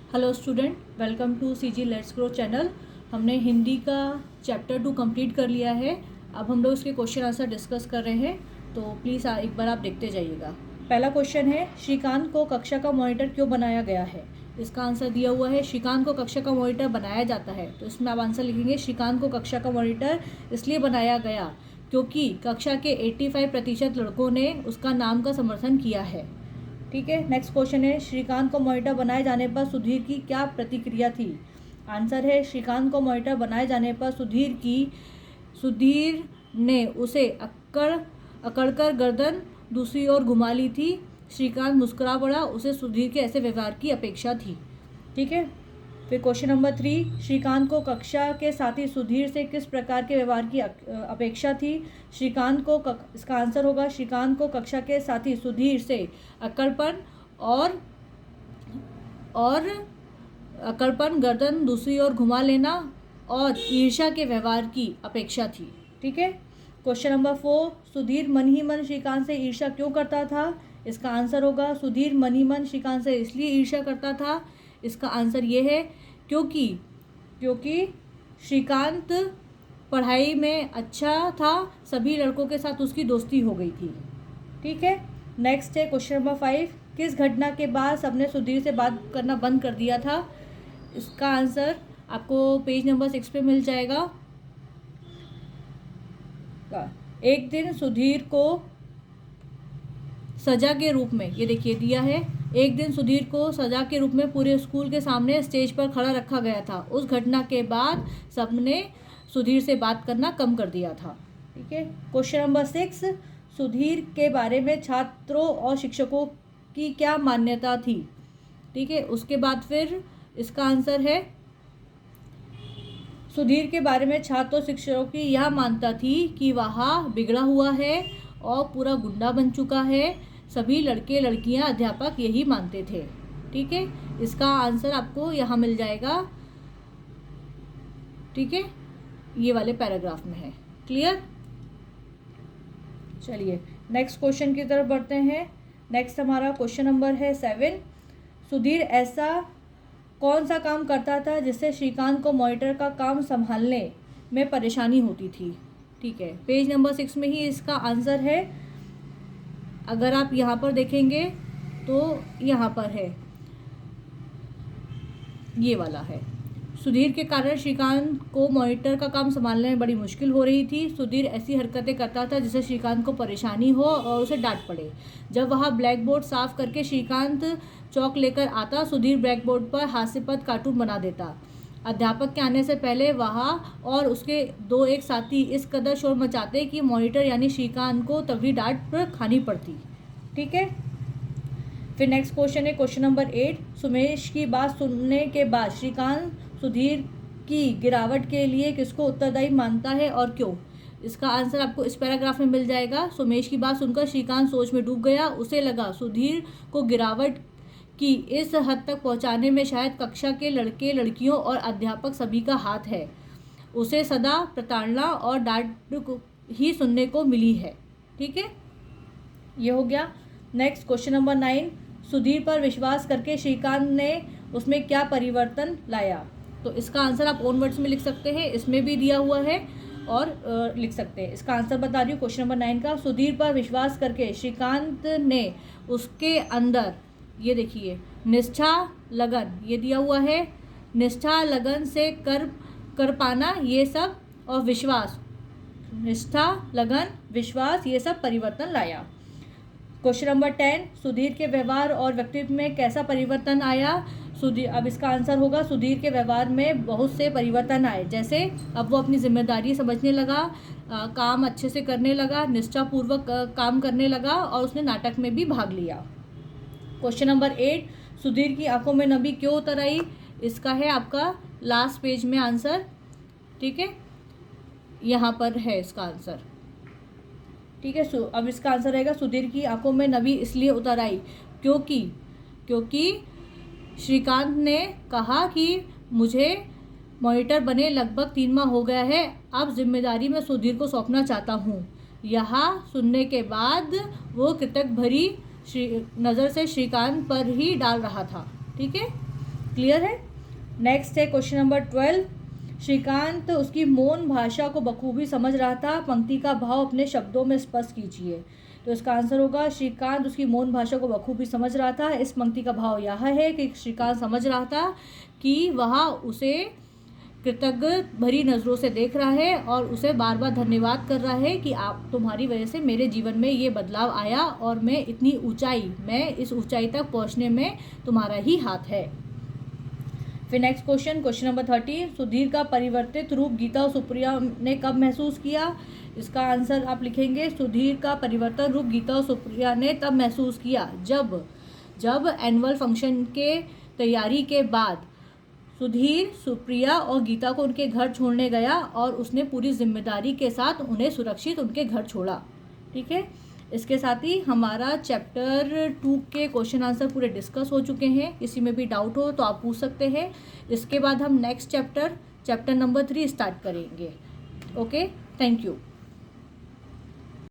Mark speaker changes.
Speaker 1: Hello student, welcome to CG let's grow channel. हमने हिंदी का chapter 2 complete कर लिया है। अब हम लोग इसके क्वेश्चन आंसर डिस्कस कर रहे हैं, तो प्लीज़ एक बार आप देखते जाइएगा। पहला क्वेश्चन है, श्रीकांत को कक्षा का मॉनिटर क्यों बनाया गया है। इसका आंसर दिया हुआ है, श्रीकांत को कक्षा का मॉनिटर बनाया जाता है। तो इसमें आप आंसर लिखेंगे, श्रीकांत को कक्षा का मॉनिटर इसलिए बनाया गया क्योंकि कक्षा के 85% लड़कों ने उसका नाम का समर्थन किया है। ठीक है। नेक्स्ट क्वेश्चन है, श्रीकांत को मॉनिटर बनाए जाने पर सुधीर की क्या प्रतिक्रिया थी। आंसर है, श्रीकांत को मॉनिटर बनाए जाने पर सुधीर ने उसे अकड़कर गर्दन दूसरी ओर घुमा ली थी। श्रीकांत मुस्कुरा पड़ा, उसे सुधीर के ऐसे व्यवहार की अपेक्षा थी। ठीक है। फिर क्वेश्चन नंबर 3, श्रीकांत को कक्षा के साथी सुधीर से किस प्रकार के व्यवहार की अपेक्षा थी। इसका आंसर होगा, श्रीकांत को कक्षा के साथी सुधीर से अकड़पन गर्दन दूसरी ओर घुमा लेना और ईर्ष्या के व्यवहार की अपेक्षा थी। ठीक है। क्वेश्चन नंबर 4, सुधीर मन ही मन श्रीकांत से ईर्ष्या क्यों करता था। इसका आंसर होगा, सुधीर मन ही मन श्रीकांत से इसलिए ईर्ष्या करता था। इसका आंसर ये है क्योंकि श्रीकांत पढ़ाई में अच्छा था, सभी लड़कों के साथ उसकी दोस्ती हो गई थी। ठीक है। नेक्स्ट है क्वेश्चन नंबर 5, किस घटना के बाद सबने सुधीर से बात करना बंद कर दिया था। इसका आंसर आपको पेज नंबर 6 पे मिल जाएगा। एक दिन सुधीर को सजा के रूप में, ये देखिए दिया है, एक दिन सुधीर को सजा के रूप में पूरे स्कूल के सामने स्टेज पर खड़ा रखा गया था। उस घटना के बाद सबने सुधीर से बात करना कम कर दिया था। ठीक है। क्वेश्चन नंबर 6, सुधीर के बारे में छात्रों और शिक्षकों की क्या मान्यता थी। ठीक है। उसके बाद फिर इसका आंसर है, सुधीर के बारे में छात्रों और शिक्षकों की यह मान्यता थी कि वह बिगड़ा हुआ है और पूरा गुंडा बन चुका है। सभी लड़के लड़कियां अध्यापक यही मानते थे। ठीक है। इसका आंसर आपको यहाँ मिल जाएगा। ठीक है, ये वाले पैराग्राफ में है। क्लियर। चलिए नेक्स्ट क्वेश्चन की तरफ बढ़ते हैं। नेक्स्ट हमारा क्वेश्चन नंबर है 7, सुधीर ऐसा कौन सा काम करता था जिससे श्रीकांत को मॉनिटर का काम संभालने में परेशानी होती थी। ठीक है। पेज नंबर 6 में ही इसका आंसर है। अगर आप यहाँ पर देखेंगे तो यहाँ पर है, ये वाला है। सुधीर के कारण श्रीकांत को मॉनिटर का काम संभालने में बड़ी मुश्किल हो रही थी। सुधीर ऐसी हरकतें करता था जिससे श्रीकांत को परेशानी हो और उसे डांट पड़े। जब वह ब्लैक बोर्ड साफ करके श्रीकांत चौक लेकर आता, सुधीर ब्लैक बोर्ड पर हास्यास्पद कार्टून बना देता। अध्यापक के आने से पहले वह और उसके 2 साथी इस कदर शोर मचाते कि मॉनिटर यानी श्रीकांत को तभी डांट खानी पड़ती। ठीक है। फिर नेक्स्ट क्वेश्चन है क्वेश्चन नंबर 8, सुमेश की बात सुनने के बाद श्रीकांत सुधीर की गिरावट के लिए किसको उत्तरदायी मानता है और क्यों। इसका आंसर आपको इस पैराग्राफ में मिल जाएगा। सुमेश की बात सुनकर श्रीकांत सोच में डूब गया। उसे लगा सुधीर को गिरावट कि इस हद तक पहुंचाने में शायद कक्षा के लड़के लड़कियों और अध्यापक सभी का हाथ है। उसे सदा प्रताड़ना और डांट ही सुनने को मिली है। ठीक है, ये हो गया। नेक्स्ट क्वेश्चन नंबर 9, सुधीर पर विश्वास करके श्रीकांत ने उसमें क्या परिवर्तन लाया। तो इसका आंसर आप ओन वर्ड्स में लिख सकते हैं, इसमें भी दिया हुआ है और लिख सकते हैं। इसका आंसर बता रही हूँ क्वेश्चन नंबर 9 का, सुधीर पर विश्वास करके श्रीकांत ने उसके अंदर, ये देखिए, निष्ठा लगन, ये दिया हुआ है, निष्ठा लगन से कर पाना, ये सब, और विश्वास, निष्ठा लगन विश्वास, ये सब परिवर्तन लाया। क्वेश्चन नंबर 10, सुधीर के व्यवहार और व्यक्तित्व में कैसा परिवर्तन आया। सुधीर, अब इसका आंसर होगा, सुधीर के व्यवहार में बहुत से परिवर्तन आए। जैसे अब वो अपनी जिम्मेदारी समझने लगा, काम अच्छे से करने लगा, निष्ठापूर्वक काम करने लगा और उसने नाटक में भी भाग लिया। क्वेश्चन नंबर 8, सुधीर की आंखों में नमी क्यों उतर आई। इसका है आपका लास्ट पेज में आंसर। ठीक है, यहाँ पर है इसका आंसर। ठीक है। अब इसका आंसर रहेगा, सुधीर की आंखों में नमी इसलिए उतर आई क्योंकि श्रीकांत ने कहा कि मुझे मॉनिटर बने लगभग 3 माह हो गया है, अब जिम्मेदारी मैं सुधीर को सौंपना चाहता हूँ। यहाँ सुनने के बाद वो कृतज्ञ भरी नज़र से श्रीकांत पर ही डाल रहा था। ठीक है, क्लियर है। नेक्स्ट है क्वेश्चन नंबर 12। श्रीकांत उसकी मौन भाषा को बखूबी समझ रहा था, पंक्ति का भाव अपने शब्दों में स्पष्ट कीजिए। तो इसका आंसर होगा श्रीकांत उसकी मौन भाषा को बखूबी समझ रहा था। इस पंक्ति का भाव यह है कि श्रीकांत समझ रहा था कि वह उसे कृतज्ञ भरी नज़रों से देख रहा है और उसे बार बार धन्यवाद कर रहा है कि आप तुम्हारी वजह से मेरे जीवन में ये बदलाव आया और मैं इस ऊंचाई तक पहुंचने में तुम्हारा ही हाथ है। फिर नेक्स्ट क्वेश्चन नंबर 13। सुधीर का परिवर्तित रूप गीता और सुप्रिया ने कब महसूस किया। इसका आंसर आप लिखेंगे सुधीर का परिवर्तन रूप गीता और सुप्रिया ने तब महसूस किया जब एनुअल फंक्शन के तैयारी के बाद सुधीर सुप्रिया और गीता को उनके घर छोड़ने गया और उसने पूरी जिम्मेदारी के साथ उन्हें सुरक्षित उनके घर छोड़ा। ठीक है, इसके साथ ही हमारा चैप्टर 2 के क्वेश्चन आंसर पूरे डिस्कस हो चुके हैं। किसी में भी डाउट हो तो आप पूछ सकते हैं। इसके बाद हम नेक्स्ट चैप्टर नंबर 3 स्टार्ट करेंगे। Okay, thank you.